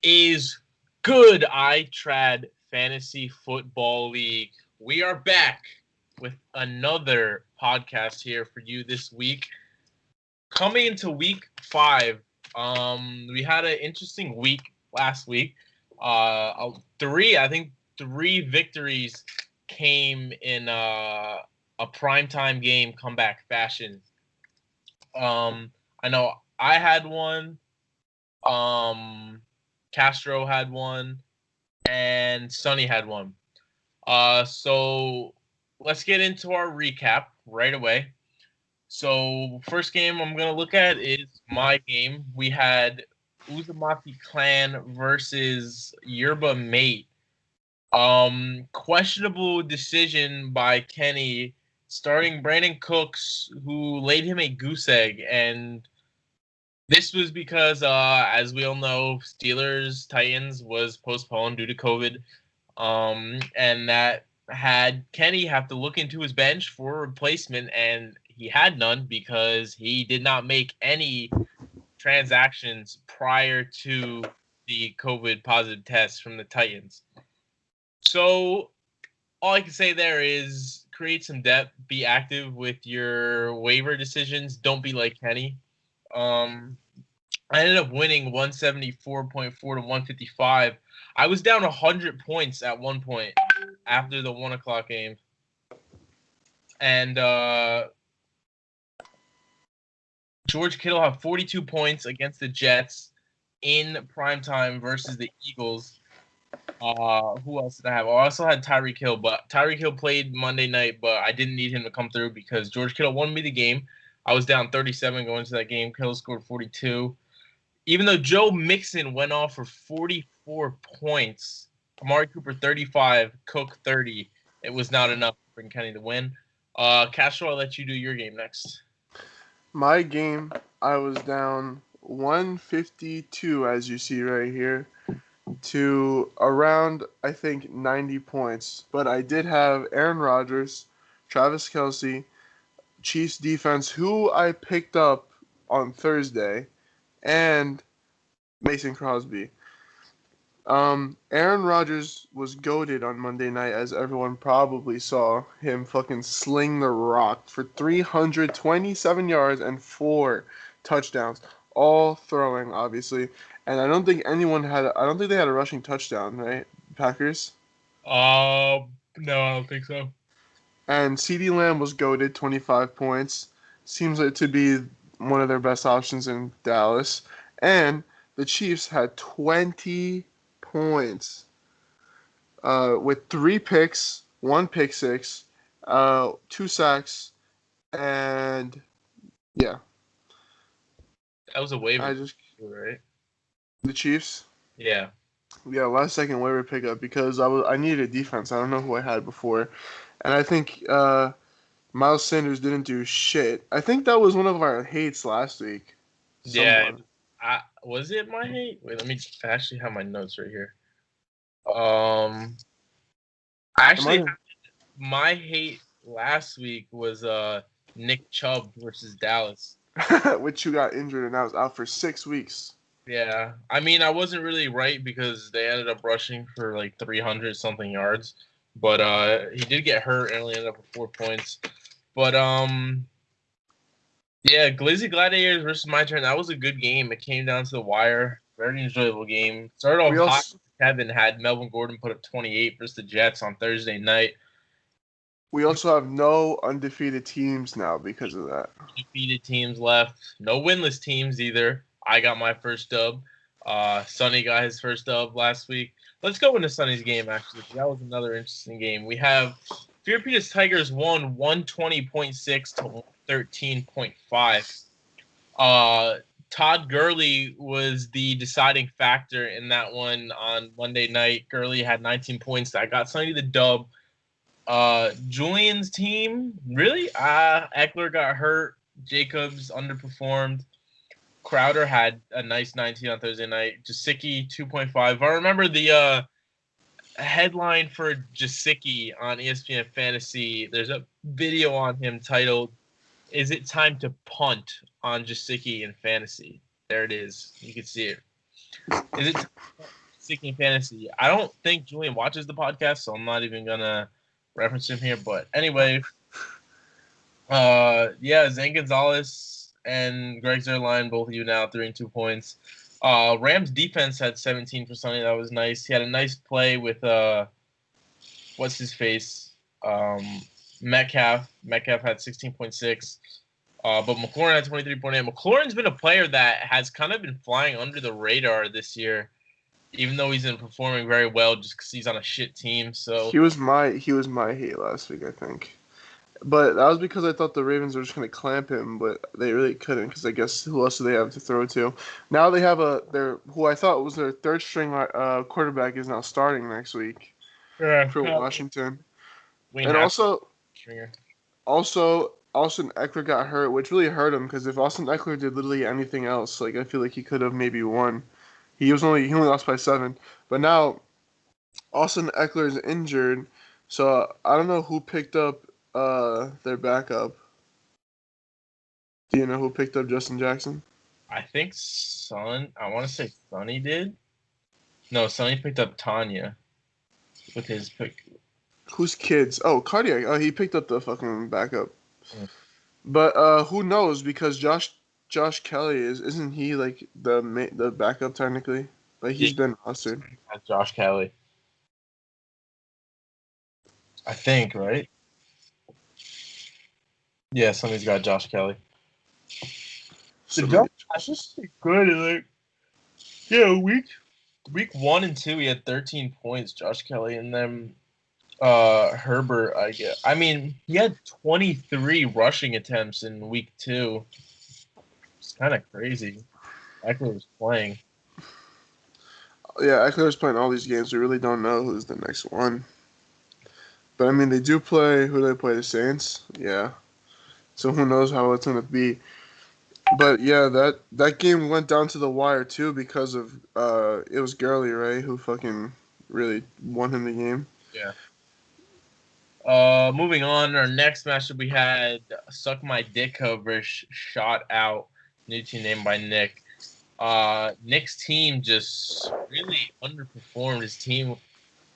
Is good, ITRAD Fantasy Football League. We are back with another podcast here for you this week. Coming into week 5, we had an interesting week last week. Three victories came in a primetime game comeback fashion. I know I had one. Castro had one, and Sonny had one. So let's get into our recap right away. So first game I'm gonna look at is my game. We had Uzumaki Clan versus Yerba Mate. Questionable decision by Kenny starting Brandon Cooks, who laid him a goose egg, and this was because, as we all know, Steelers Titans was postponed due to COVID, and that had Kenny have to look into his bench for a replacement, and he had none because he did not make any transactions prior to the COVID positive test from the Titans. So all I can say there is create some depth, be active with your waiver decisions. Don't be like Kenny. I ended up winning 174.4 to 155. I was down 100 points at one point after the 1 o'clock game. And George Kittle had 42 points against the Jets in primetime versus the Eagles. Who else did I have? I also had Tyreek Hill, but Tyreek Hill played Monday night, but I didn't need him to come through because George Kittle won me the game. I was down 37 going into that game. Kittle scored 42. Even though Joe Mixon went off for 44 points, Amari Cooper 35, Cook 30, it was not enough for Kenny to win. Castro, I'll let you do your game next. My game, I was down 152, as you see right here, to around, I think, 90 points. But I did have Aaron Rodgers, Travis Kelce, Chiefs defense, who I picked up on Thursday, and Mason Crosby. Aaron Rodgers was goated on Monday night, as everyone probably saw him fucking sling the rock for 327 yards and 4 touchdowns, all throwing, obviously. And I don't think I don't think they had a rushing touchdown, right? Packers? No, I don't think so. And CeeDee Lamb was goated, 25 points. Seems like to be one of their best options in Dallas. And the Chiefs had 20 points with 3 picks, 1 pick six, 2 sacks, and yeah. That was a waiver, I just right? the Chiefs. Yeah. Yeah, last second waiver pickup because I needed a defense. I don't know who I had before, and I think Miles Sanders didn't do shit. I think that was one of our hates last week. Yeah. Someone. Was it my hate? Wait, I actually have my notes right here. My hate last week was Nick Chubb versus Dallas. Which you got injured and I was out for 6 weeks. Yeah, I mean, I wasn't really right because they ended up rushing for like 300 something yards, but he did get hurt and only ended up with 4 points. But yeah, Glizzy Gladiators versus my turn. That was a good game. It came down to the wire. Very enjoyable game. Started off hot. Kevin had Melvin Gordon put up 28 versus the Jets on Thursday night. We also have no undefeated teams now because of that. Undefeated teams left. No winless teams either. I got my first dub. Sonny got his first dub last week. Let's go into Sonny's game, actually. That was another interesting game. We have Fiorenina's Tigers won 120.6 to 13.5. Todd Gurley was the deciding factor in that one on Monday night. Gurley had 19 points. I got Sonny the dub. Julian's team, really? Eckler got hurt. Jacobs underperformed. Crowder had a nice 19 on Thursday night. Jasicki 2.5. I remember the headline for Jasicki on ESPN Fantasy. There's a video on him titled, "Is it time to punt on Jasicki in fantasy?" There it is. You can see it. Is it Seeking Fantasy? I don't think Julian watches the podcast, so I'm not even gonna reference him here. But anyway, yeah, Zane Gonzalez and Greg Zerline, both of you now 3 and 2 points. Rams defense had 17 for Sonny. That was nice. He had a nice play with what's his face? Metcalf. Metcalf had 16.6. But McLaurin had 23.8. McLaurin's been a player that has kind of been flying under the radar this year, even though he's been performing very well just because he's on a shit team. So He was my hate last week, I think. But that was because I thought the Ravens were just going to clamp him, but they really couldn't because I guess who else do they have to throw to? Now they have who I thought was their third string quarterback is now starting next week yeah, for Washington. Wayne And also Stringer. Austin Eckler got hurt, which really hurt him because if Austin Eckler did literally anything else, like I feel like he could have maybe won. He only lost by 7, but now Austin Eckler is injured, so I don't know who picked up their backup. Do you know who picked up Justin Jackson? I think I want to say Sonny did. No, Sonny picked up Tanya with his pick. Whose kids? Oh, Cardiac. Oh, he picked up the fucking backup. Mm. But who knows? Because Josh Kelly isn't he like the backup technically? Like he's been rostered. Josh Kelly. I think, right? Yeah, Sonny's got Josh Kelly. So Josh is good. Like, yeah, week 1 and 2, he had 13 points. Josh Kelly, and then Herbert. I mean, he had 23 rushing attempts in week 2. It's kind of crazy. Eckler was playing. yeah, Eckler's playing all these games. We really don't know who's the next one. But I mean, they do play. Who do they play? The Saints. Yeah. So who knows how it's gonna be? But yeah, that game went down to the wire too because of it was Gurley, right, who fucking really won him the game. Yeah. Moving on, our next matchup we had Suck My Dick coverage shot out. New team named by Nick. Nick's team just really underperformed. His team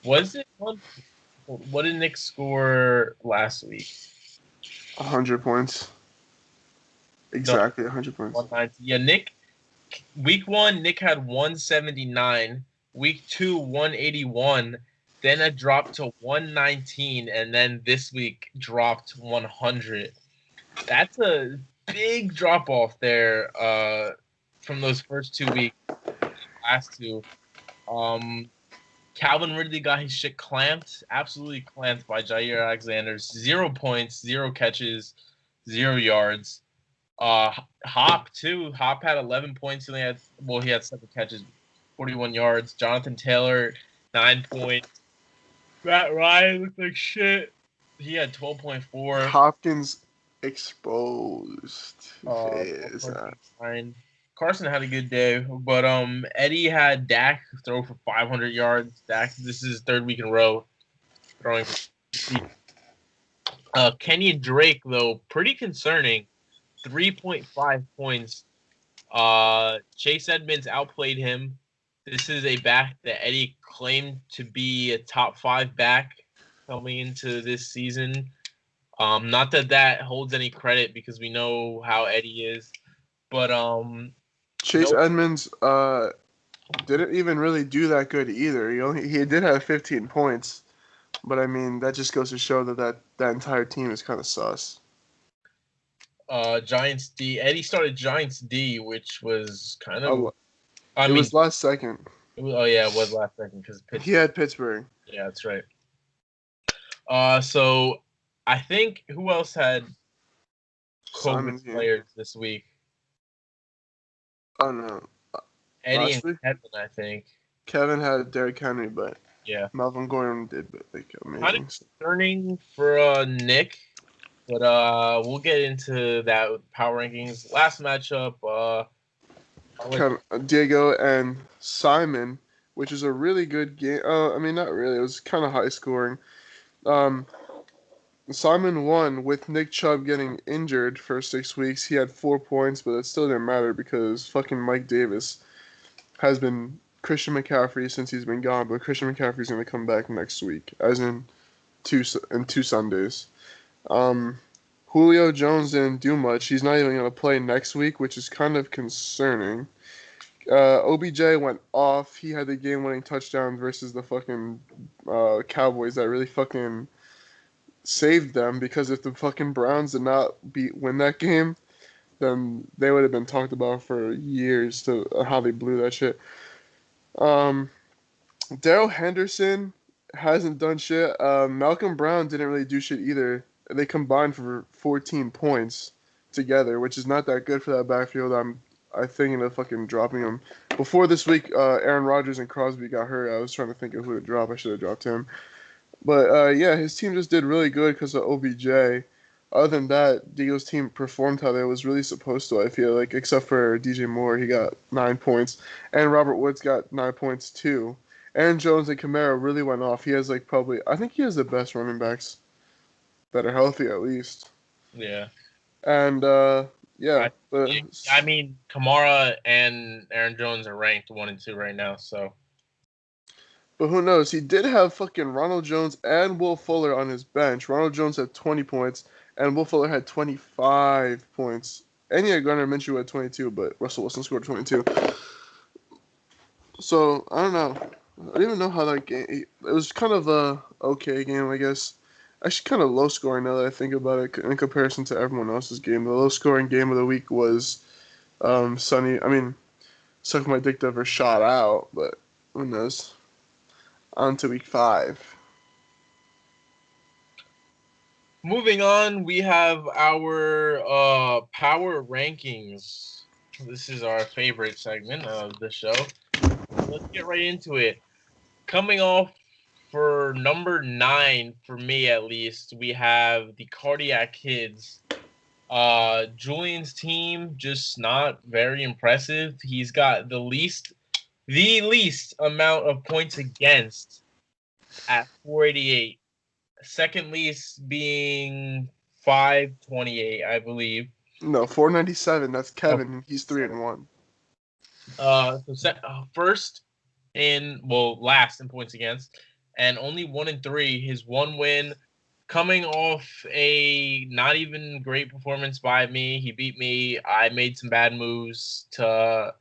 what did Nick score last week? 100 points. Exactly, 100 points. 190. Yeah, Nick. Week 1, Nick had 179. Week 2, 181. Then it dropped to 119, and then this week dropped 100. That's a big drop off there from those first 2 weeks. Last 2. Calvin Ridley got his shit clamped, absolutely clamped by Jair Alexander. 0 points, 0 catches, 0 yards. Hop too. Hop had 11 points. He had 7 catches, 41 yards. Jonathan Taylor 9 points. Matt Ryan looked like shit. He had 12.4. Hopkins exposed. Carson had a good day, but Eddie had Dak throw for 500 yards. Dak, this is his 3rd week in a row throwing. Kenny Drake though, pretty concerning. 3.5 points. Chase Edmonds outplayed him. This is a back that Eddie claimed to be a top 5 back coming into this season. Not that holds any credit because we know how Eddie is, but Chase Edmonds didn't even really do that good either. He did have 15 points, but I mean that just goes to show that entire team is kind of sus. Giants D. Eddie started Giants D, which was kind of. It was last second. It was last second because he had Pittsburgh. Yeah, that's right. So I think who else had COVID players this week? Oh no, Eddie and Kevin, I think. Kevin had Derrick Henry, but yeah, Melvin Gordon did amazing. Kind of concerning for Nick. But we'll get into that with power rankings. Last matchup, Diego and Simon, which is a really good game. I mean, not really. It was kind of high scoring. Simon won with Nick Chubb getting injured for 6 weeks. He had 4 points, but it still didn't matter because fucking Mike Davis has been Christian McCaffrey since he's been gone, but Christian McCaffrey's going to come back next week, as in two Sundays. Um, Julio Jones didn't do much. He's not even going to play next week, which is kind of concerning. OBJ went off. He had the game-winning touchdown versus the fucking Cowboys that really fucking saved them, because if the fucking Browns did not win that game, then they would have been talked about for years to how they blew that shit. Um, Darrell Henderson hasn't done shit. Malcolm Brown didn't really do shit either. They combined for 14 points together, which is not that good for that backfield. I thinking of fucking dropping him. Before this week, Aaron Rodgers and Crosby got hurt. I was trying to think of who to drop. I should have dropped him. But yeah, his team just did really good because of OBJ. Other than that, the Eagles team performed how they was really supposed to, I feel like, except for DJ Moore. He got 9 points. And Robert Woods got 9 points too. Aaron Jones and Kamara really went off. He has I think he has the best running backs that are healthy at least. Yeah. And yeah, I mean, Kamara and Aaron Jones are ranked 1 and 2 right now, so. But who knows? He did have fucking Ronald Jones and Will Fuller on his bench. Ronald Jones had 20 points, and Will Fuller had 25 points. And he had Gardner Minshew had 22, but Russell Wilson scored 22. So, I don't know. I don't even know how that game... It was kind of a okay game, I guess. Actually, kind of low-scoring now that I think about it in comparison to everyone else's game. The low-scoring game of the week was Suck My Dick Never Shot Out, but who knows? On to week 5. Moving on, we have our power rankings. This is our favorite segment of the show. Let's get right into it. Coming off for number 9, for me at least, we have the Cardiac Kids. Julian's team just not very impressive. He's got the least amount of points against at 488. Second least being 528, I believe. No, 497. That's Kevin. He's 3-1. First last in points against, and only 1 and 3. His one win coming off a not even great performance by me. He beat me. I made some bad moves to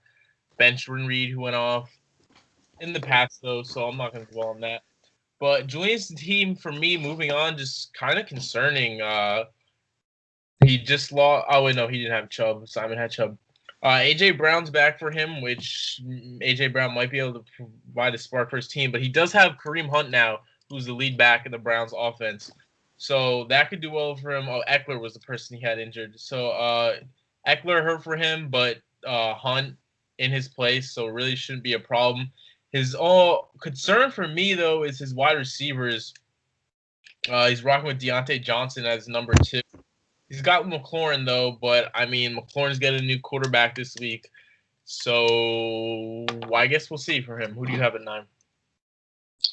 bench Reed, who went off in the past, though, so I'm not going to dwell on that. But Julian's team, for me, moving on, just kind of concerning. He just lost. Oh, wait, no, he didn't have Chubb. Simon had Chubb. A.J. Brown's back for him, which A.J. Brown might be able to provide a spark for his team. But he does have Kareem Hunt now, who's the lead back in the Browns offense. So that could do well for him. Oh, Eckler was the person he had injured. So Eckler hurt for him, but Hunt in his place, so really shouldn't be a problem. His concern for me, though, is his wide receivers. He's rocking with Deontay Johnson as number 2. He's got McLaurin, though, but, I mean, McLaurin's getting a new quarterback this week. So I guess we'll see for him. Who do you have at 9?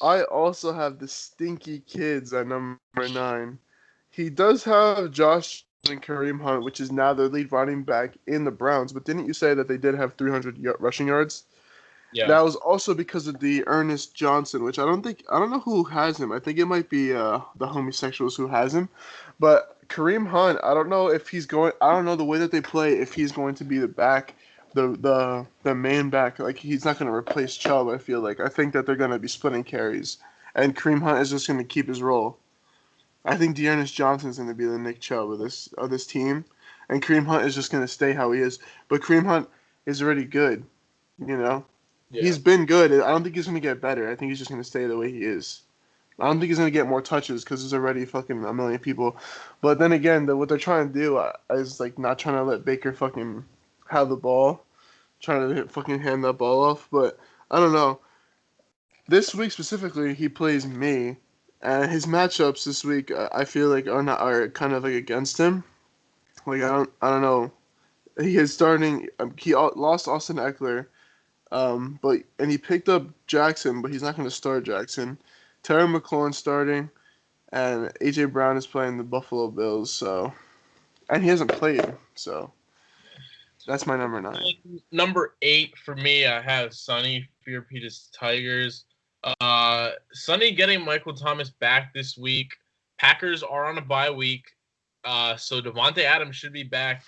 I also have the Stinky Kids at number 9. He does have Josh and Kareem Hunt, which is now their lead running back in the Browns. But didn't you say that they did have 300 rushing yards? Yeah. That was also because of the Ernest Johnson, which I don't know who has him. I think it might be the homosexuals who has him. But Kareem Hunt, I don't know the way that they play, if he's going to be the back, the main back. Like, he's not going to replace Chubb, I feel like. I think that they're going to be splitting carries. And Kareem Hunt is just going to keep his role. I think Dearness Johnson is going to be the Nick Chubb of this team. And Kareem Hunt is just going to stay how he is. But Kareem Hunt is already good, you know? Yeah. He's been good. I don't think he's going to get better. I think he's just going to stay the way he is. I don't think he's going to get more touches because there's already fucking a million people. But then again, what they're trying to do is like not trying to let Baker fucking have the ball. Trying to fucking hand that ball off. But I don't know. This week specifically, he plays me. And his matchups this week, I feel like are kind of like against him. Like, I don't know. He is starting. He lost Austin Eckler. And he picked up Jackson, but he's not going to start Jackson. Terry McLaurin starting, and A.J. Brown is playing the Buffalo Bills, and he hasn't played, so. That's my number 9. Number 8 for me, I have Sonny, Fear Peter's Tigers. Sonny getting Michael Thomas back this week. Packers are on a bye week, so Devontae Adams should be back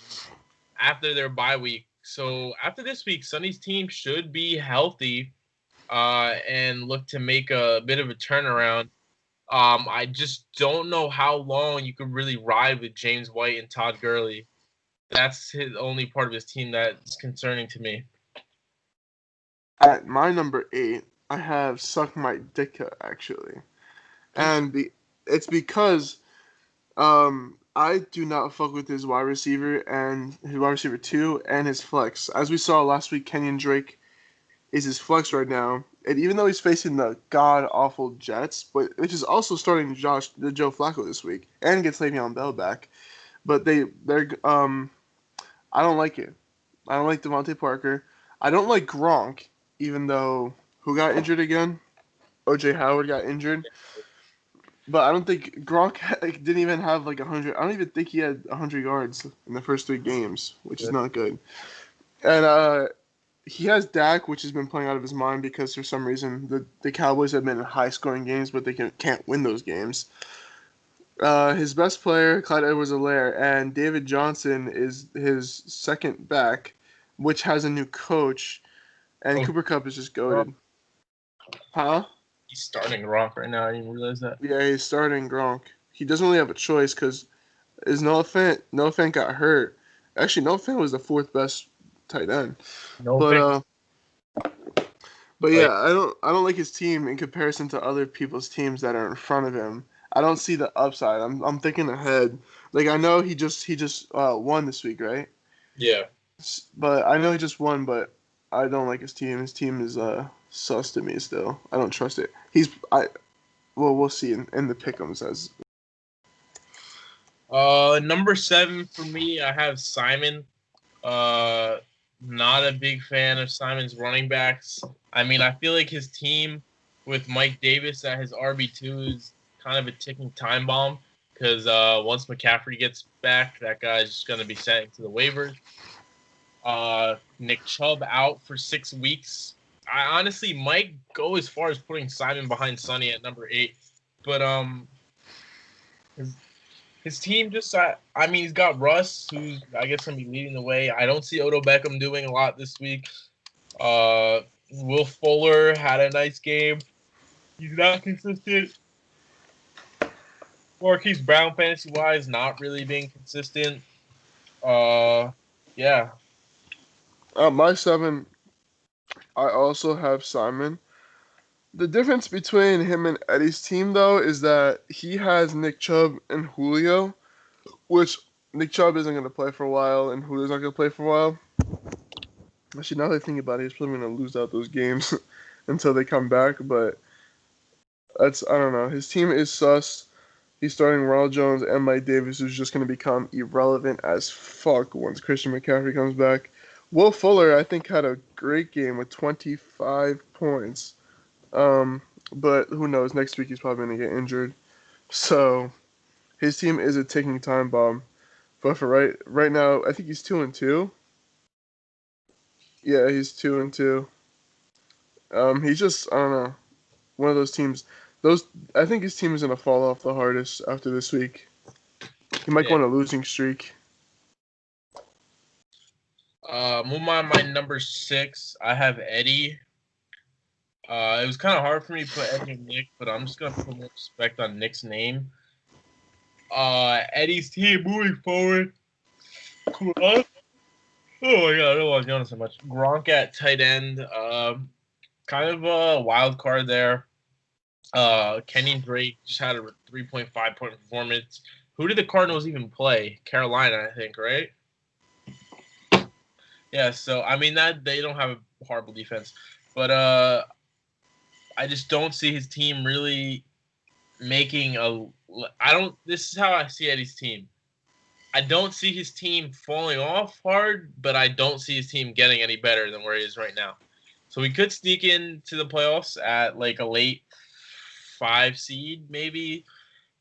after their bye week. So after this week, Sonny's team should be healthy and look to make a bit of a turnaround. I just don't know how long you could really ride with James White and Todd Gurley. That's his only part of his team that's concerning to me. At my number 8, I have Suck My Dicka, actually. And it's because I do not fuck with his wide receiver and his wide receiver 2 and his flex. As we saw last week, Kenyon Drake is his flex right now. And even though he's facing the god-awful Jets, which is also starting Joe Flacco this week, and gets Le'Veon Bell back, but they're I don't like it. I don't like Devontae Parker. I don't like Gronk, even though who got injured again? OJ Howard got injured. But I don't think Gronk didn't even have like 100. I don't even think he had 100 yards in the first 3 games, which is not good. And he has Dak, which has been playing out of his mind because for some reason the Cowboys have been in high-scoring games, but they can't win those games. His best player, Clyde Edwards-Helaire, and David Johnson is his second back, which has a new coach, and Cooper Kupp is just goated. Huh? He's starting Gronk right now. I didn't realize that. Yeah, he's starting Gronk. He doesn't really have a choice because Noah Fant got hurt. Actually, Noah Fant was the 4th best tight end. But yeah, I don't like his team in comparison to other people's teams that are in front of him. I don't see the upside. I'm thinking ahead. Like I know he just won this week, right? Yeah. But I know he just won, but I don't like his team. His team is sus to me still. I don't trust it. We'll see in the pick'ems as. Number 7 for me, I have Simon. Not a big fan of Simon's running backs. I mean, I feel like his team with Mike Davis at his RB2 is kind of a ticking time bomb because once McCaffrey gets back, that guy's just going to be sent to the waivers. Nick Chubb out for 6 weeks. I honestly might go as far as putting Simon behind Sonny at number 8, but his team just, I mean, he's got Russ, who's, I guess, going to be leading the way. I don't see Odell Beckham doing a lot this week. Will Fuller had a nice game. He's not consistent. Marquise Brown, fantasy-wise, not really being consistent. Yeah. My 7, I also have Simon. The difference between him and Eddie's team, though, is that he has Nick Chubb and Julio, which Nick Chubb isn't going to play for a while, and Julio's not going to play for a while. Actually, now that I think about it, he's probably going to lose out those games until they come back, but I don't know. His team is sus. He's starting Ronald Jones and Mike Davis, who's just going to become irrelevant as fuck once Christian McCaffrey comes back. Will Fuller, I think, had a great game with 25 points. But who knows? Next week he's probably going to get injured. So his team is a ticking time bomb. But for right now, I think he's 2-2. Yeah, he's 2-2. He's just, I don't know, one of those teams. I think his team is going to fall off the hardest after this week. He might go on a losing streak. Move on my number 6. I have Eddie. It was kind of hard for me to put Eddie and Nick, but I'm just going to put more respect on Nick's name. Eddie's team moving forward. Gronk. Oh my god, I don't want to go so much. Gronk at tight end. Kind of a wild card there. Kenny Drake just had a 3.5 point performance. Who did the Cardinals even play? Carolina, I think, right? Yeah, so I mean that they don't have a horrible defense, but I just don't see his team really making a. This is how I see Eddie's team. I don't see his team falling off hard, but I don't see his team getting any better than where he is right now. So we could sneak into the playoffs at like a late 5 seed, maybe,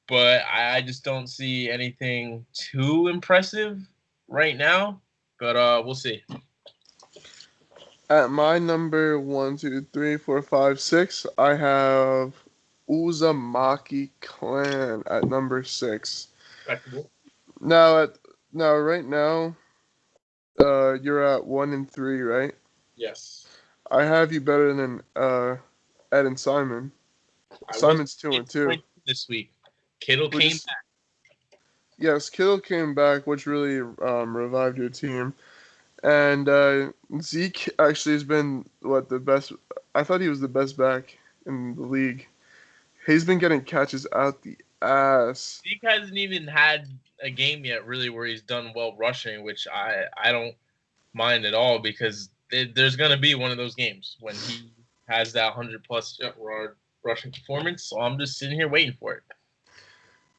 but I just don't see anything too impressive right now. but we'll see. At my number 1, 2, 3, 4, 5, 6, I have Uzumaki Clan at number 6. Respectable. Now right now, you're at 1-3, right? Yes. I have you better than Ed and Simon. I was Simon's 2-2. this week. Kittle Which came is back. yes, Kittle came back, which really revived your team. And Zeke actually has been the best. I thought he was the best back in the league. He's been getting catches out the ass. Zeke hasn't even had a game yet, really, where he's done well rushing, which I don't mind at all because there's going to be one of those games when he has that 100-plus rushing performance. So I'm just sitting here waiting for it.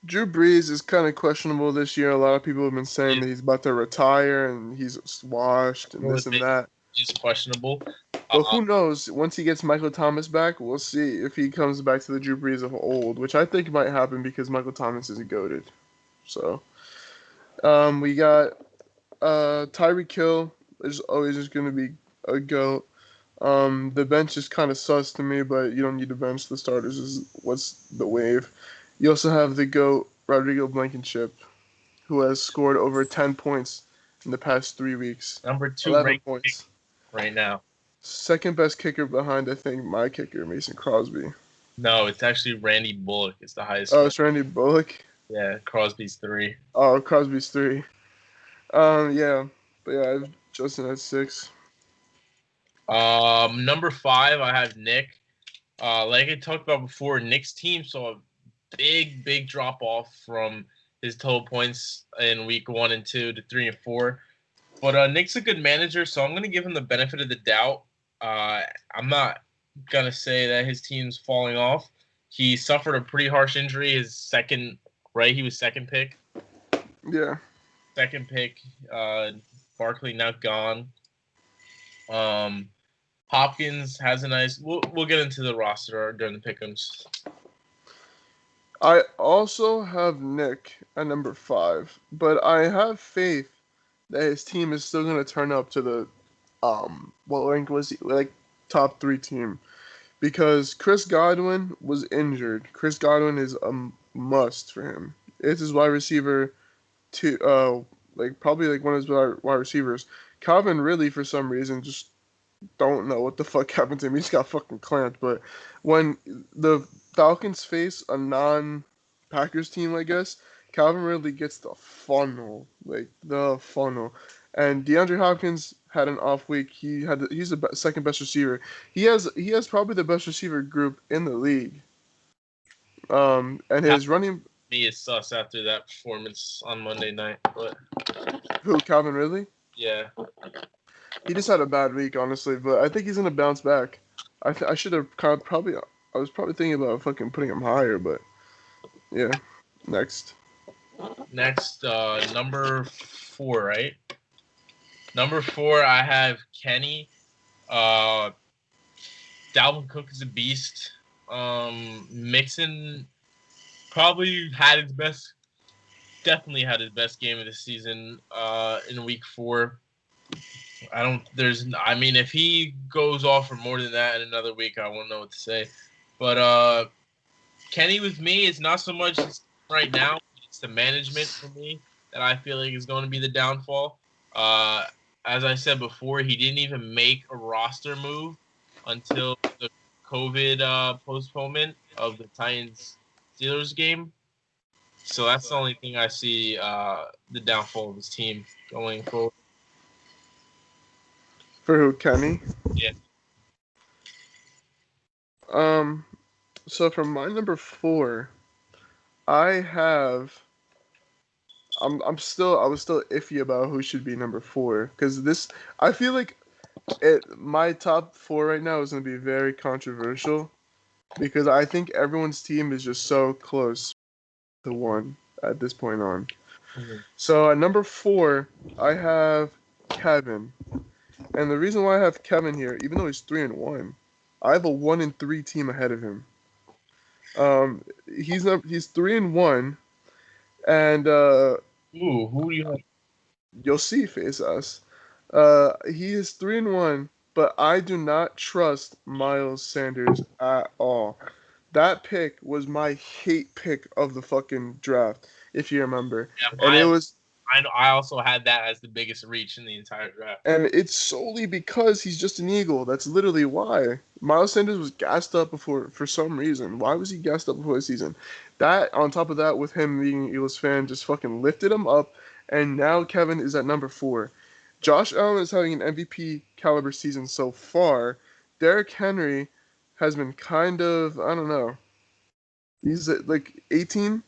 Drew Brees is kind of questionable this year. A lot of people have been saying that he's about to retire and he's washed and this and that. He's questionable. But who knows? Once he gets Michael Thomas back, we'll see if he comes back to the Drew Brees of old, which I think might happen because Michael Thomas is goated. So, we got Tyreek Hill is always just going to be a goat. The bench is kind of sus to me, but you don't need to bench the starters. Is what's the wave. You also have the GOAT, Rodrigo Blankenship, who has scored over 10 points in the past 3 weeks. Number 2 11 points right now. Second best kicker behind, I think, my kicker, Mason Crosby. No, it's actually Randy Bullock. It's the highest. Oh, it's Randy Bullock? Yeah, Crosby's 3. Oh, Crosby's 3. Yeah. But yeah, I have Justin at 6. Number 5, I have Nick. Like I talked about before, Nick's team saw a big drop off from his total points in week 1 and 2 to 3 and 4. But Nick's a good manager, so I'm gonna give him the benefit of the doubt. I'm not gonna say that his team's falling off. He suffered a pretty harsh injury. His second, right? He was second pick. Yeah. Second pick. Barkley now gone. Hopkins has a nice. We'll get into the roster during the pick'ems. I also have Nick at number 5, but I have faith that his team is still gonna turn up to the what rank was he, like top 3 team, because Chris Godwin was injured. Chris Godwin is a must for him. It's his wide receiver probably one of his wide receivers. Calvin Ridley, for some reason, just don't know what the fuck happened to him. He just got fucking clamped. But when the Falcons face a non-Packers team, I guess, Calvin Ridley gets the funnel. And DeAndre Hopkins had an off week. He's the second best receiver. He has probably the best receiver group in the league. And his running. Me is sus after that performance on Monday night. But Who, Calvin Ridley? Yeah. He just had a bad week, honestly, but I think he's gonna bounce back. I should have probably. I was probably thinking about fucking putting him higher, but yeah. Next, number 4, right? Number 4, I have Kenny. Dalvin Cook is a beast. Mixon definitely had his best game of the season in week 4. If he goes off for more than that in another week, I won't know what to say. But Kenny with me, it's not so much right now, it's the management for me that I feel like is going to be the downfall. As I said before, he didn't even make a roster move until the COVID postponement of the Titans-Steelers game. So that's the only thing I see the downfall of his team going forward. For who, Kenny? Yeah. So for my number 4, I have. I was still iffy about who should be number 4, because I feel like my top 4 right now is gonna be very controversial, because I think everyone's team is just so close to 1 at this point on. Mm-hmm. So at number 4, I have Kevin. And the reason why I have Kevin here, even though he's 3-1, I have a 1-3 team ahead of him. He's 3-1, and who do you have? You'll see, face us. He is 3-1, but I do not trust Miles Sanders at all. That pick was my hate pick of the fucking draft, if you remember. Yeah, And it was I also had that as the biggest reach in the entire draft. And it's solely because he's just an Eagle. That's literally why. Miles Sanders was gassed up before for some reason. Why was he gassed up before the season? That on top of that, with him being an Eagles fan, just fucking lifted him up. And now Kevin is at number 4. Josh Allen is having an MVP caliber season so far. Derrick Henry has been kind of, I don't know. He's at like 18,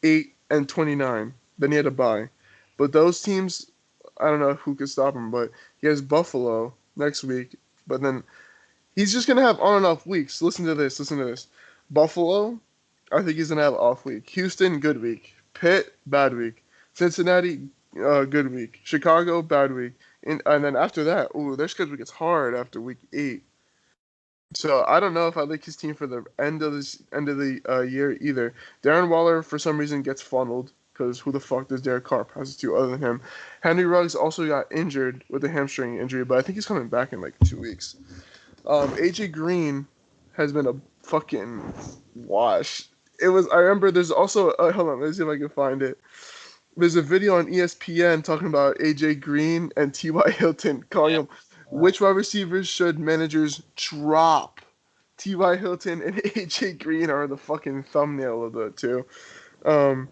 8, and 29. Then he had a bye. But those teams, I don't know who could stop him, but he has Buffalo next week. But then he's just going to have on and off weeks. Listen to this. Listen to this. Buffalo, I think he's going to have off week. Houston, good week. Pitt, bad week. Cincinnati, good week. Chicago, bad week. And then after that, their schedule gets hard after week 8. So I don't know if I like his team for the end of the year either. Darren Waller for some reason gets funneled because who the fuck does Derek Carr pass to other than him? Henry Ruggs also got injured with a hamstring injury, but I think he's coming back in like 2 weeks. AJ Green has been a fucking wash. I remember there's also hold on, let's see if I can find it. There's a video on ESPN talking about AJ Green and T.Y. Hilton calling Yeah. him which wide receivers should managers drop. T.Y. Hilton and AJ Green are the fucking thumbnail of the two. Um,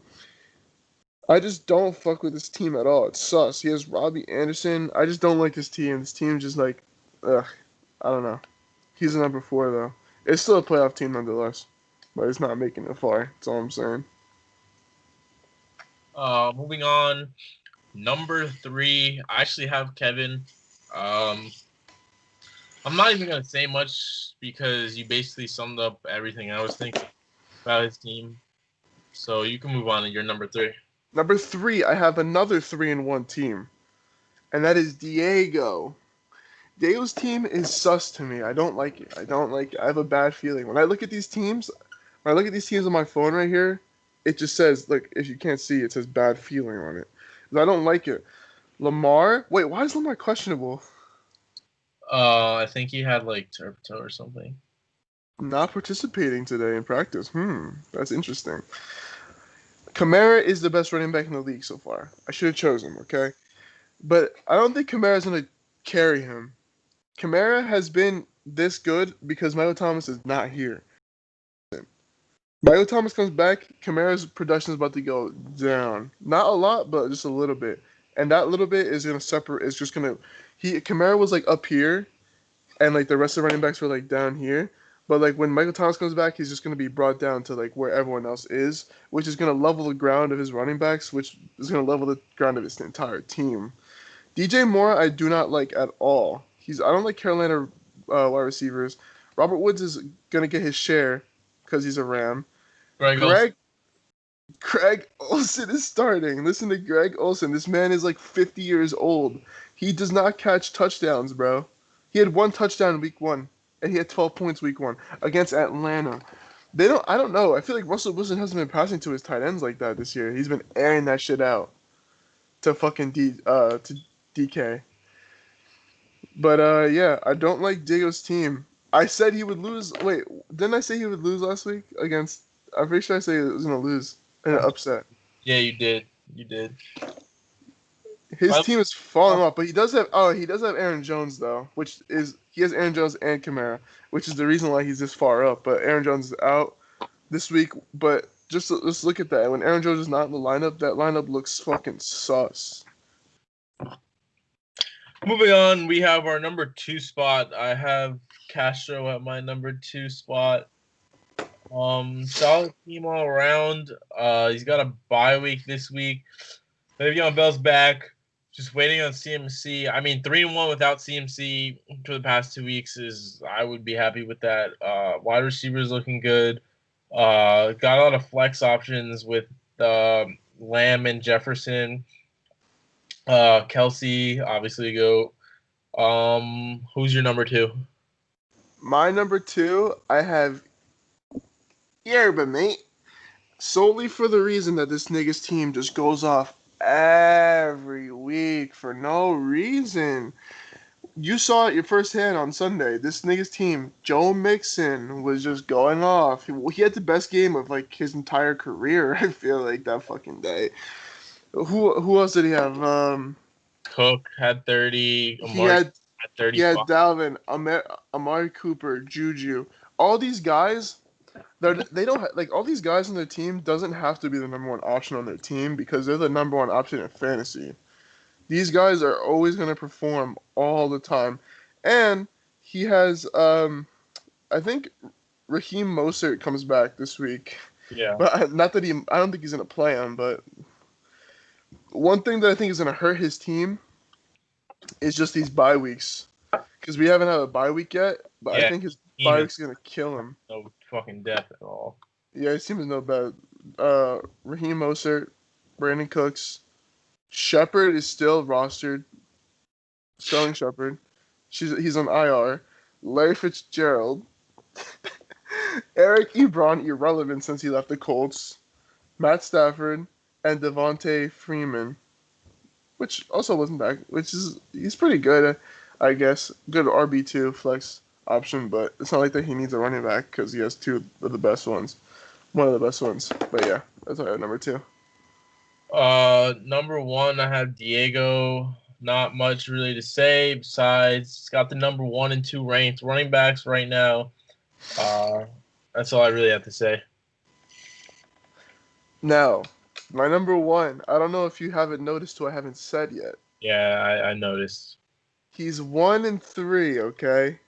I just don't fuck with this team at all. It's sus. He has Robbie Anderson. I just don't like this team. This team just like, ugh, I don't know. He's a number 4 though. It's still a playoff team nonetheless, but it's not making it far. That's all I'm saying. Moving on, number 3. I actually have Kevin. I'm not even gonna say much because you basically summed up everything I was thinking about his team. So you can move on to your number 3. Number 3, I have another 3-1 team, and that is Diego. Diego's team is sus to me. I don't like it. I have a bad feeling. When I look at these teams on my phone right here, it just says, like, if you can't see, it says bad feeling on it. I don't like it. Lamar? Wait, why is Lamar questionable? I think he had like turf toe or something. Not participating today in practice. That's interesting. Kamara is the best running back in the league so far. I should have chosen him, okay? But I don't think Kamara's going to carry him. Kamara has been this good because Michael Thomas is not here. Michael Thomas comes back, Kamara's production is about to go down. Not a lot, but just a little bit. And that little bit is gonna separate. It's just gonna. Kamara was like up here, and like the rest of the running backs were like down here. But like when Michael Thomas comes back, he's just gonna be brought down to like where everyone else is, which is gonna level the ground of his running backs, which is gonna level the ground of his entire team. DJ Moore, I do not like at all. I don't like Carolina wide receivers. Robert Woods is gonna get his share because he's a Ram. Greg Olsen is starting. Listen to Greg Olsen. This man is like 50 years old. He does not catch touchdowns, bro. He had 1 touchdown week 1, and he had 12 points week 1 against Atlanta. I don't know. I feel like Russell Wilson hasn't been passing to his tight ends like that this year. He's been airing that shit out to fucking to DK. But yeah, I don't like Diego's team. I said he would lose. Wait, didn't I say he would lose last week against? I'm pretty sure I said he was gonna lose in an upset. Yeah, you did. You did. His team is falling off, but he does have Aaron Jones though, he has Aaron Jones and Kamara, which is the reason why he's this far up. But Aaron Jones is out this week. But just look at that. When Aaron Jones is not in the lineup, that lineup looks fucking sus. Moving on, we have our number 2 spot. I have Castro at my number 2 spot. Solid team all around. He's got a bye week this week. Le'Veon Bell's back. Just waiting on CMC. I mean, 3-1 without CMC for the past 2 weeks I would be happy with that. Wide receivers looking good. Got a lot of flex options with Lamb and Jefferson. Kelsey, obviously go. Who's your number 2? My number 2, I have Yerba, mate. Solely for the reason that this nigga's team just goes off every week for no reason. You saw it your first hand on Sunday. This nigga's team, Joe Mixon, was just going off. He had the best game of like his entire career. I feel like that fucking day. Who else did he have? Cook had 30. He Amari had had he had 35. Dalvin, Amari Cooper, Juju. All these guys, they don't like all these guys on their team doesn't have to be the number one option on their team because they're the number one option in fantasy. These guys are always going to perform all the time. And he has, I think Raheem Mostert comes back this week. Yeah. But not that I don't think he's going to play him. But one thing that I think is going to hurt his team is just these bye weeks. Because we haven't had a bye week yet. But I Yeah. think his Team bye is week's going to kill him. no fucking depth at all. Yeah, his team is no bad. Raheem Mostert, Brandon Cooks. Shepard is still rostered. Sterling Shepard. He's on IR. Larry Fitzgerald. Eric Ebron, irrelevant since he left the Colts. Matt Stafford and Devontae Freeman, which also wasn't bad. He's pretty good, I guess. Good RB2 flex option, but it's not like that he needs a running back because he has two of the best ones. One of the best ones. But yeah, that's why I have number 2. Number 1, I have Diego. Not much really to say besides he's got the number 1 and 2 ranked running backs right now. That's all I really have to say. Now, my number 1. I don't know if you haven't noticed who I haven't said yet. Yeah, I noticed. He's 1 and 3, okay?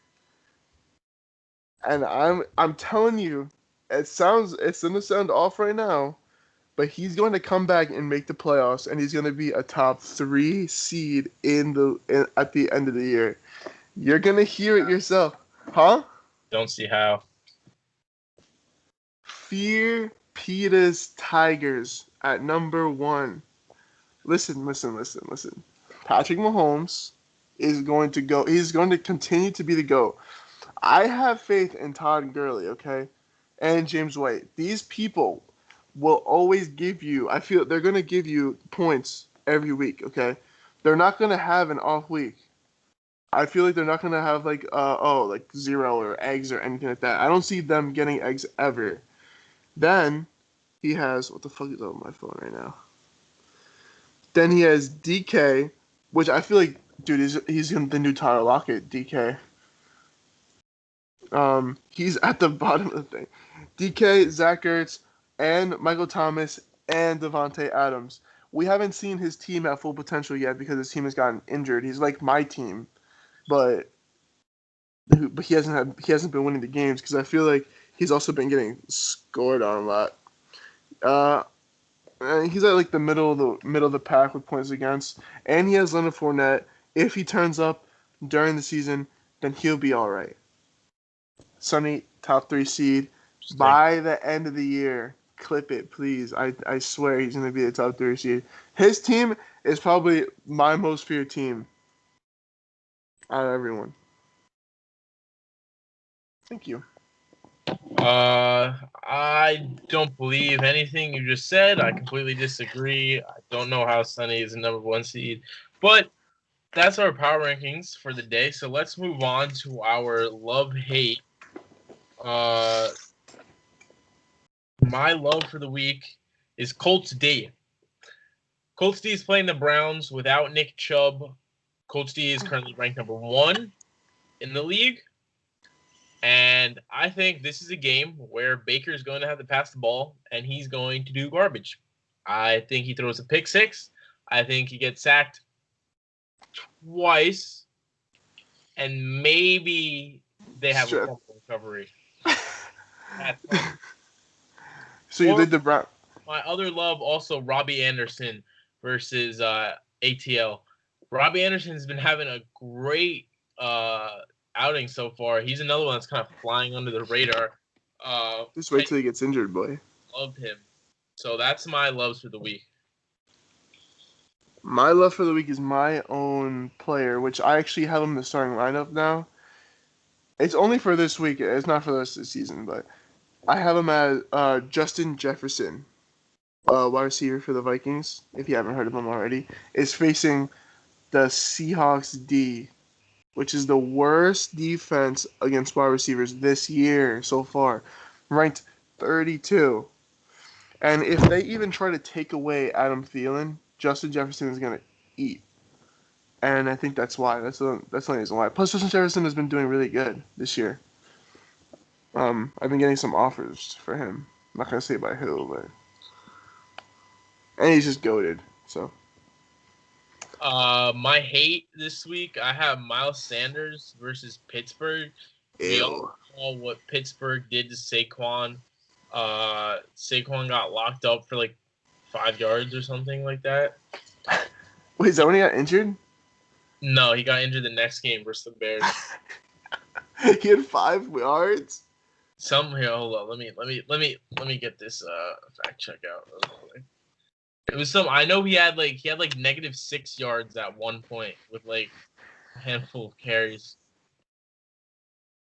And I'm telling you, it's gonna sound off right now, but he's going to come back and make the playoffs, and he's going to be a top 3 seed at the end of the year. You're gonna hear it yourself, huh? Don't see how. Fear Peter's Tigers at number 1. Listen. Patrick Mahomes is going to go. He's going to continue to be the GOAT. I have faith in Todd Gurley, okay, and James White. These people will always give you. I feel they're going to give you points every week, okay? They're not going to have an off week. I feel like they're not going to have like 0 or eggs or anything like that. I don't see them getting eggs ever. Then he has what the fuck is on my phone right now? Then he has DK, which I feel like, dude, he's the new Tyler Lockett. DK. He's at the bottom of the thing. DK, Zach Ertz, and Michael Thomas and Devontae Adams. We haven't seen his team at full potential yet because his team has gotten injured. He's like my team, but he hasn't been winning the games because I feel like he's also been getting scored on a lot. And he's at like the middle of the pack with points against, and he has Leonard Fournette. If he turns up during the season, then he'll be all right. Sonny, top 3 seed by the end of the year. Clip it, please. I swear he's gonna be the top 3 seed. His team is probably my most feared team out of everyone. Thank you. I don't believe anything you just said. I completely disagree. I don't know how Sonny is the number 1 seed, but that's our power rankings for the day. So let's move on to our love-hate. My love for the week is Colts D. Colts D is playing the Browns without Nick Chubb. Colts D is currently ranked number 1 in the league. And I think this is a game where Baker is going to have to pass the ball, and he's going to do garbage. I think he throws a pick 6. I think he gets sacked twice, and maybe they have a fumble recovery. So you did the Brown. My other love also Robbie Anderson versus ATL. Robbie Anderson's been having a great outing so far. He's another one that's kind of flying under the radar. Just wait till he gets injured, boy. Loved him. So that's my loves for the week. My love for the week is my own player, which I actually have him in the starting lineup now. It's only for this week. It's not for the rest of the season, but I have him as Justin Jefferson. wide receiver for the Vikings, if you haven't heard of him already, is facing the Seahawks D, which is the worst defense against wide receivers this year so far, ranked 32. And if they even try to take away Adam Thielen, Justin Jefferson is going to eat. And I think that's why. That's the only reason why. Plus, Justin Jefferson has been doing really good this year. I've been getting some offers for him. I'm not gonna say by who, but and he's just goaded. So My hate this week, I have Miles Sanders versus Pittsburgh. We all ew. saw what Pittsburgh did to Saquon. Saquon got locked up for like 5 yards or something like that. Wait, is that when he got injured? No, he got injured the next game versus the Bears. He had 5 yards. Here, hold on. Let me get this fact check out real quick. It was I know he had like -6 yards at one point with like a handful of carries.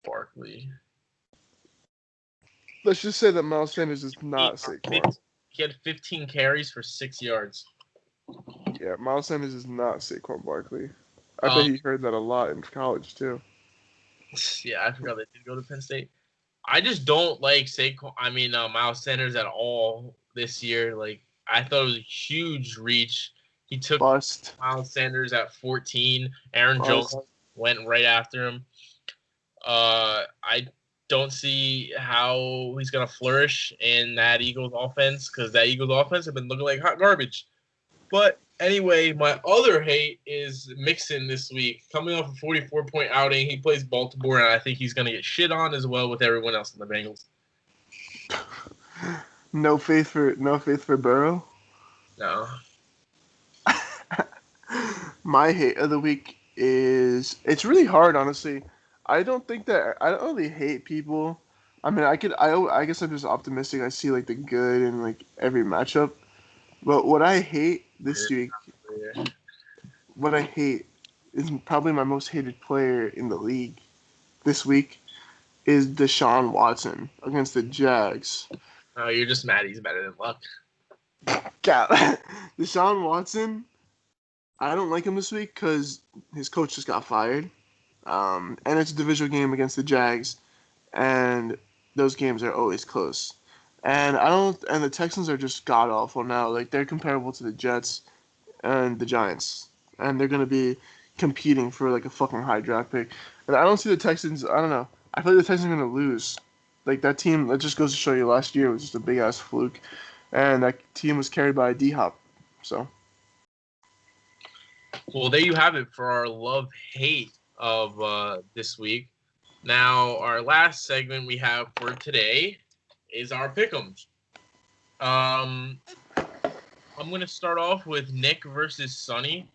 Barkley. Let's just say that Miles Sanders is not Saquon. He had 15 carries for 6 yards. Yeah, Miles Sanders is not Saquon Barkley. I bet he heard that a lot in college too. Yeah, I forgot they did go to Penn State. I just don't like Miles Sanders at all this year. Like, I thought it was a huge reach. He took Bust. Miles Sanders at 14. Aaron Jones went right after him. I don't see how he's going to flourish in that Eagles offense because that Eagles offense have been looking like hot garbage. But anyway, my other hate is Mixon this week. Coming off a 44-point outing, he plays Baltimore, and I think he's going to get shit on as well with everyone else in the Bengals. No faith for Burrow? No. My hate of the week is it's really hard, honestly. I don't really hate people. I mean, I guess I'm just optimistic. I see like the good in like every matchup. But what I hate this week, what I hate is probably my most hated player in the league this week is Deshaun Watson against the Jags. Oh, you're just mad he's better than Luck. Deshaun Watson, I don't like him this week because his coach just got fired. And it's a divisional game against the Jags, and those games are always close. And the Texans are just god awful now. Like they're comparable to the Jets and the Giants, and they're gonna be competing for like a fucking high draft pick. And I don't see the Texans. I don't know. I feel like the Texans are gonna lose. Like that team, that just goes to show you. Last year was just a big ass fluke, and that team was carried by D Hop. So. Well, there you have it for our love-hate of this week. Now, our last segment we have for today is our pick'ems. I'm going to start off with Nick versus Sonny.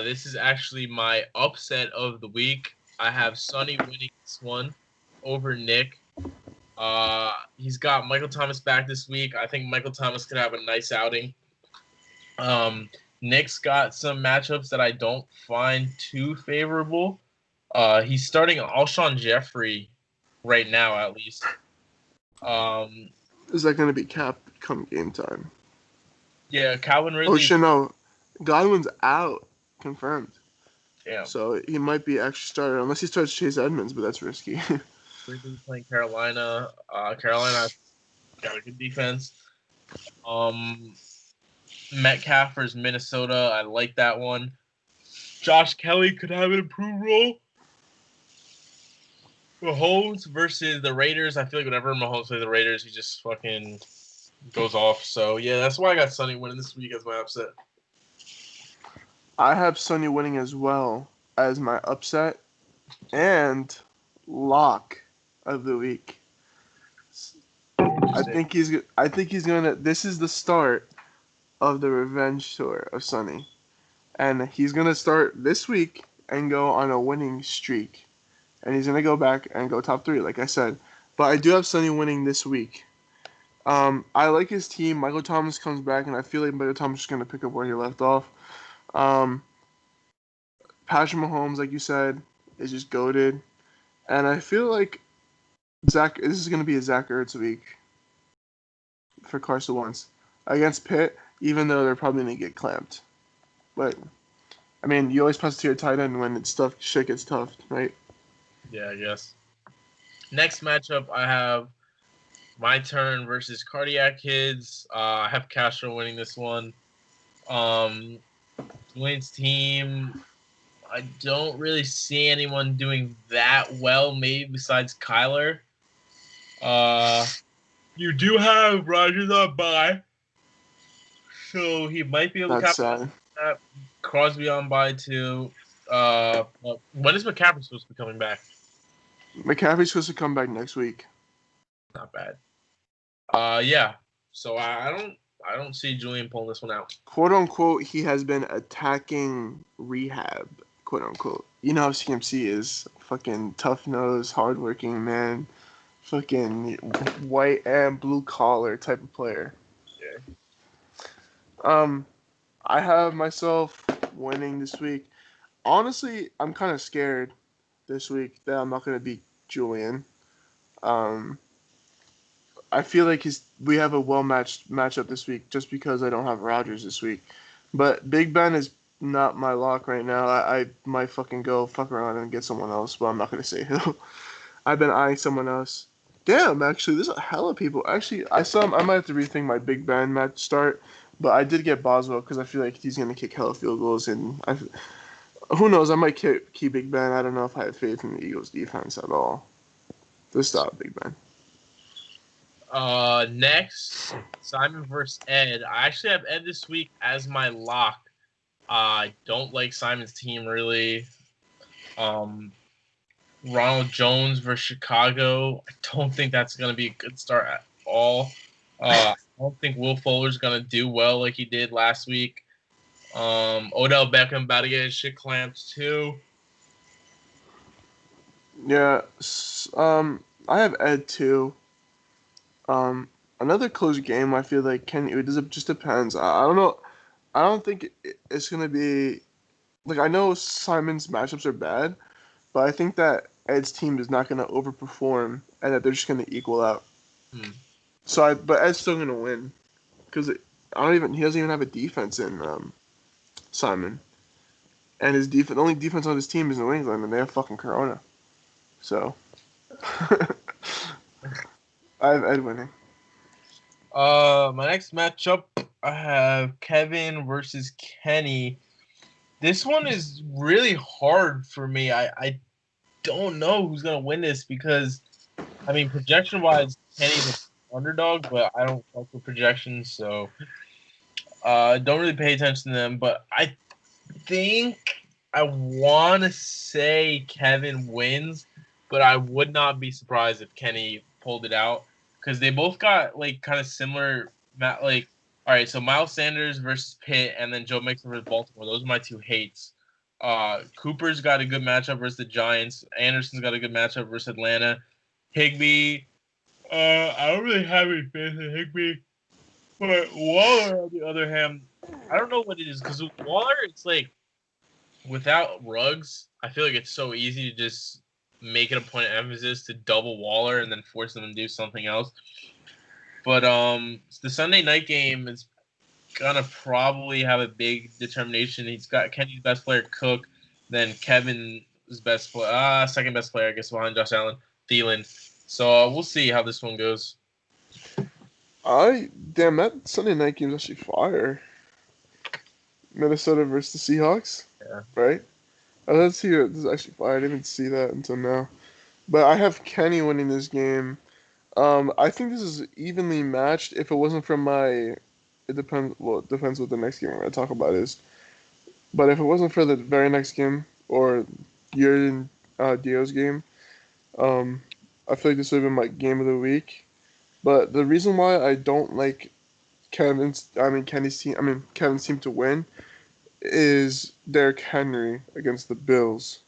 This is actually my upset of the week. I have Sonny winning this one over Nick. He's got Michael Thomas back this week. I think Michael Thomas could have a nice outing. Nick's got some matchups that I don't find too favorable. He's starting Alshon Jeffrey right now, at least. Is that going to be Cap come game time? Yeah, Calvin Ridley. Oh shit, no. Godwin's out, confirmed. Yeah. So he might be extra starter unless he starts Chase Edmonds, but that's risky. Ridley's playing Carolina. Carolina got a good defense. Metcalf versus Minnesota. I like that one. Josh Kelly could have an improved role. Mahomes versus the Raiders. I feel like whenever Mahomes plays the Raiders, he just fucking goes off. So, yeah, that's why I got Sonny winning this week as my upset. I have Sonny winning as well as my upset and lock of the week. I think he's gonna. This is the start of the revenge tour of Sonny, and he's gonna start this week and go on a winning streak, and he's gonna go back and go top 3, like I said. But I do have Sonny winning this week. I like his team. Michael Thomas comes back, and I feel like Michael Thomas is gonna pick up where he left off. Patrick Mahomes, like you said, is just goated, and I feel like this is gonna be a Zach Ertz week for Carson Wentz. against Pitt, even though they're probably gonna get clamped. But I mean, you always pass to your tight end when shit gets tough, right? Yeah, I guess. Next matchup, I have my turn versus Cardiac Kids. I have Castro winning this one. Dwayne's team, I don't really see anyone doing that well, maybe besides Kyler. You do have Rogers on bye, so he might be able to That's capitalize sad. on that. Crosby on bye too. When is McCaffrey supposed to be coming back? McCaffrey's supposed to come back next week. Not bad. Yeah. So I don't see Julian pulling this one out. Quote unquote, he has been attacking rehab. Quote unquote. You know how CMC is. Fucking tough nose, hardworking man. Fucking white and blue collar type of player. Yeah. Um, I have myself winning this week. Honestly, I'm kind of scared this week that I'm not gonna beat Julian. Um, I feel like we have a well matched matchup this week just because I don't have Rodgers this week. But Big Ben is not my lock right now. I might fucking go fuck around and get someone else, but I'm not gonna say who. I've been eyeing someone else. Damn, actually, there's a hell of people. Actually, I might have to rethink my Big Ben match start, but I did get Boswell because I feel like he's gonna kick hella field goals, and who knows? I might keep Big Ben. I don't know if I have faith in the Eagles defense at all. Just stop Big Ben. Next, Simon versus Ed. I actually have Ed this week as my lock. I don't like Simon's team really. Ronald Jones versus Chicago. I don't think that's going to be a good start at all. I don't think Will Fuller's going to do well like he did last week. Odell Beckham about to get his shit clamped too. Yeah. I have Ed too. Another close game. I feel like it just depends. I don't know. I don't think it's gonna be like I know Simon's matchups are bad, but I think that Ed's team is not gonna overperform and that they're just gonna equal out. Hmm. But Ed's still gonna win because he doesn't even have a defense in Simon, and the only defense on his team is New England, and they have fucking Corona. So I have Ed winning. My next matchup, I have Kevin versus Kenny. This one is really hard for me. I don't know who's gonna win this because I mean projection wise, Kenny's an underdog, but I don't fuck with projections, so don't really pay attention to them. But I think I want to say Kevin wins, but I would not be surprised if Kenny pulled it out because they both got like kind of similar. Like, all right, so Miles Sanders versus Pitt, and then Joe Mixon versus Baltimore. Those are my two hates. Cooper's got a good matchup versus the Giants. Anderson's got a good matchup versus Atlanta. Higbee, I don't really have any faith in Higbee. But Waller, on the other hand, I don't know what it is because with Waller, it's like without Ruggs, I feel like it's so easy to just make it a point of emphasis to double Waller and then force them to do something else. But the Sunday night game is gonna probably have a big determination. He's got Kenny's best player Cook, then Kevin's best player, second best player I guess behind Josh Allen, Thielen. So we'll see how this one goes. Damn, that Sunday night game is actually fire. Minnesota versus the Seahawks, Yeah. right? Let's see. This is actually fire. I didn't even see that until now. But I have Kenny winning this game. I think this is evenly matched. If it wasn't for it depends. Well, it depends what the next game we're gonna talk about is. But if it wasn't for the very next game or your Dio's game, um, I feel like this would have been my game of the week. But the reason why I don't like Kevin's team to win is Derrick Henry against the Bills.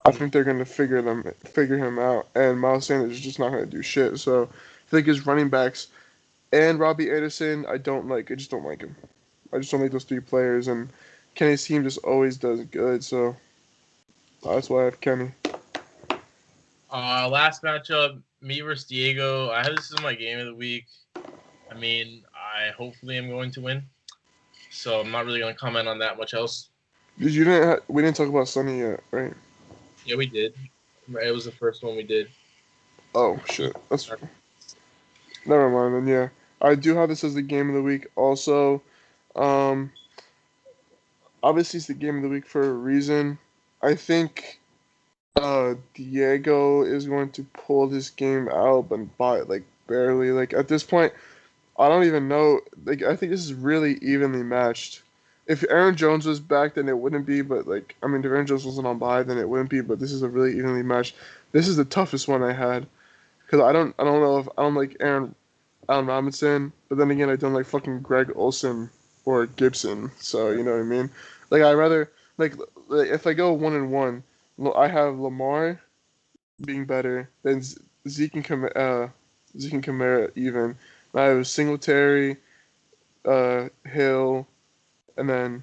I think they're going to figure him out, and Miles Sanders is just not going to do shit. So I think his running backs and Robbie Anderson, I don't like. I just don't like him. I just don't like those three players, and Kenny's team just always does good. So that's why I have Kenny. Last matchup, me versus Diego. I have this as my game of the week. I mean, I hopefully am going to win. So I'm not really going to comment on that much else. We didn't talk about Sunny yet, right? Yeah, we did. It was the first one we did. Oh shit. That's never mind then. Yeah, I do have this as the game of the week. Also, um, obviously it's the game of the week for a reason. I think Diego is going to pull this game out, but by like barely. Like at this point, I don't even know. Like I think this is really evenly matched. If Aaron Jones was back, then it wouldn't be. But like, I mean, if Aaron Jones wasn't on bye, then it wouldn't be. But this is a really evenly matched. This is the toughest one I had because I don't know if I don't like Allen Robinson, but then again, I don't like fucking Greg Olson or Gibson. So you know what I mean. Like I rather like if I go 1-1, I have Lamar being better than Zeke and Zeke and Kamara even. I have Singletary, Hill, and then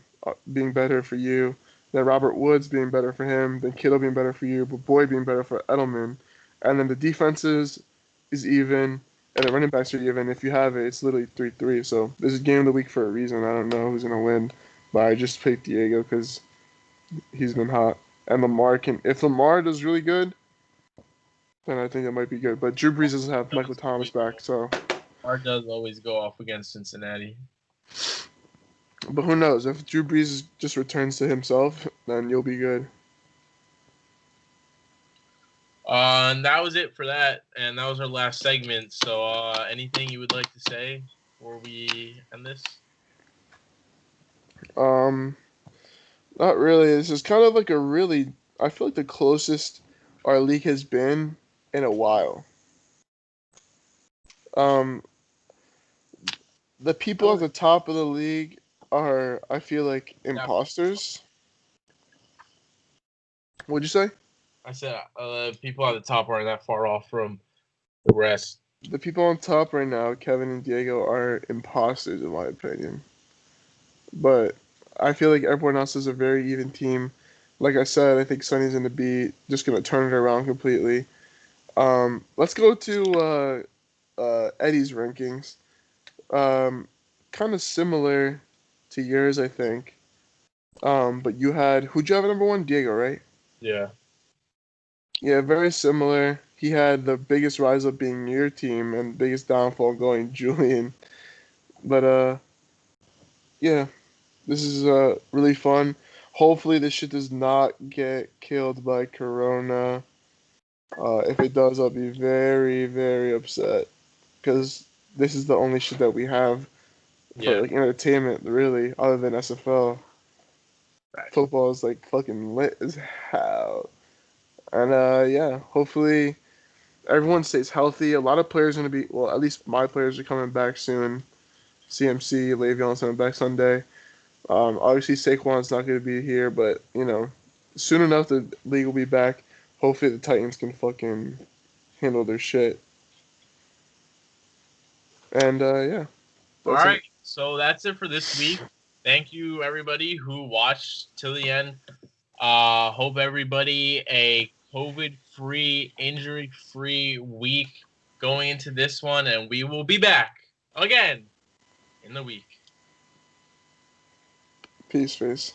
being better for you. Then Robert Woods being better for him. Then Kittle being better for you. But Boyd being better for Edelman. And then the defenses is even, and the running backs are even. If you have it, it's literally 3-3. So this is game of the week for a reason. I don't know who's gonna win, but I just picked Diego because he's been hot. And Lamar can, if Lamar does really good, then I think it might be good. But Drew Brees doesn't have Michael Thomas back, so. Lamar does always go off against Cincinnati. But who knows? If Drew Brees just returns to himself, then you'll be good. And that was it for that, and that was our last segment. So, anything you would like to say before we end this? Um, Not really. This is kind of like a really. I feel like the closest our league has been in a while. Um, the people at the top of the league are, I feel like, imposters. What'd you say? I said people at the top aren't that far off from the rest. The people on top right now, Kevin and Diego, are imposters in my opinion. But I feel like everyone else is a very even team. Like I said, I think Sonny's gonna be just gonna turn it around completely. Let's go to Eddie's rankings. Kind of similar to yours, I think. But you had who'd you have at number one? Diego, right? Yeah. Yeah, very similar. He had the biggest rise up being your team and biggest downfall going Julian. But yeah, this is really fun. Hopefully this shit does not get killed by Corona. If it does, I'll be very, very upset because this is the only shit that we have for like entertainment, really, other than SFL. Football is like fucking lit as hell. And yeah, hopefully everyone stays healthy. A lot of players are gonna be well, at least my players are coming back soon. CMC, Le'Veon's coming back Sunday. Obviously Saquon's not gonna be here, but you know, soon enough the league will be back. Hopefully the Titans can fucking handle their shit. And yeah, All that's right. it. So that's it for this week. Thank you, everybody who watched till the end. Hope everybody a COVID-free, injury-free week going into this one, and we will be back again in the week. Peace, face.